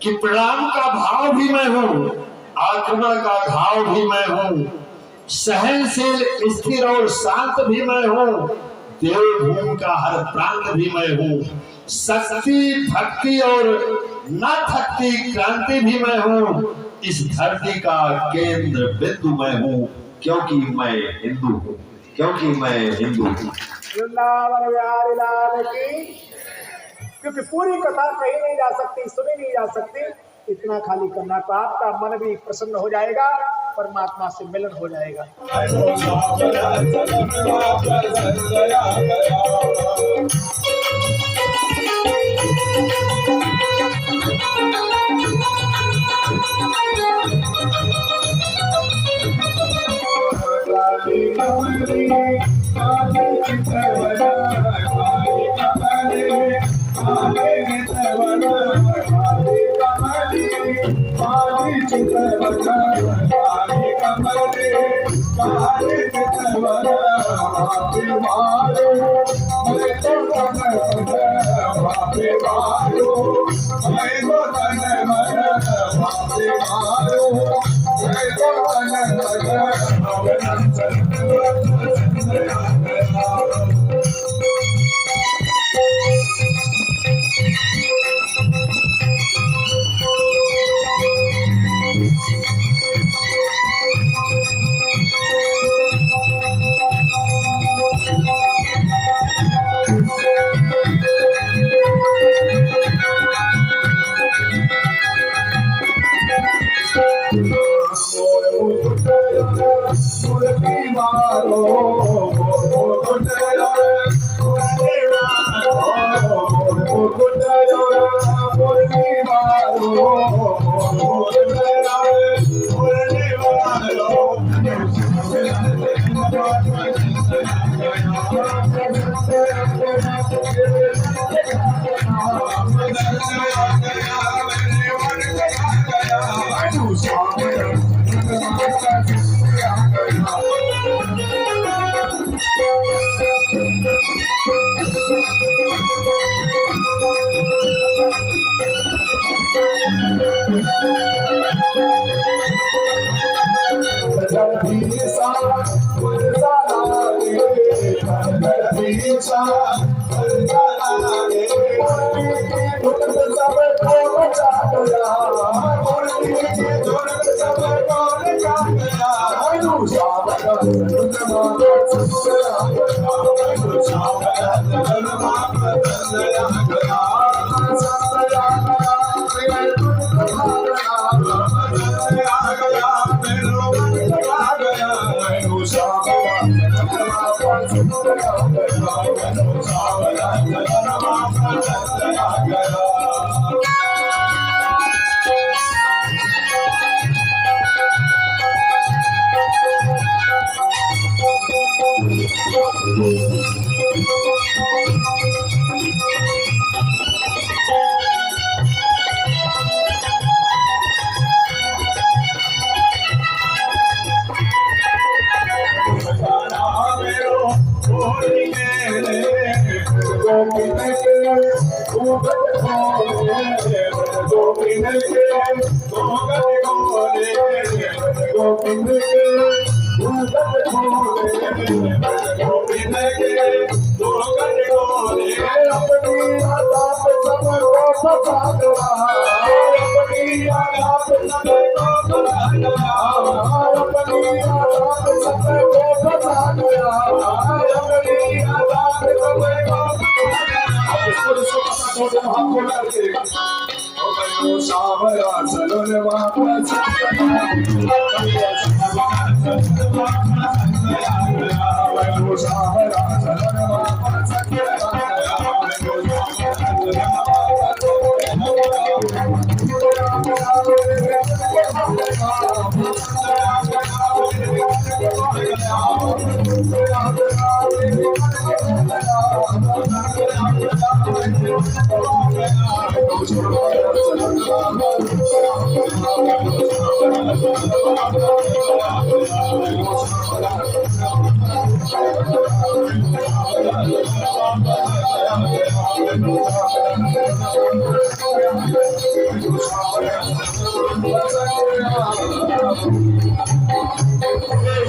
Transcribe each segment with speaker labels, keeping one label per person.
Speaker 1: कि प्रणाम का भाव भी मैं हूं, आक्रमण का घाव भी मैं हूं, सहनशील स्थिर और शांत भी मैं हूं, देवभूमि का हर प्रांत भी मैं हूं, शक्ति भक्ति और न थकती क्रांति भी मैं हूं, इस धरती का केंद्र बिंदु मैं हूं, क्योंकि मैं हिंदू हूं, क्योंकि मैं हिंदू हूं।
Speaker 2: वृंदावन बिहारी लाल की। क्योंकि पूरी कथा कही नहीं जा सकती, सुनी नहीं जा सकती, इतना खाली करना तो आपका मन भी प्रसन्न हो जाएगा, परमात्मा से मिलन हो जाएगा।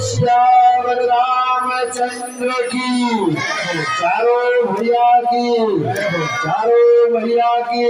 Speaker 1: श्याम रामचंद्र की, चारों भैया की, चारों भैया की।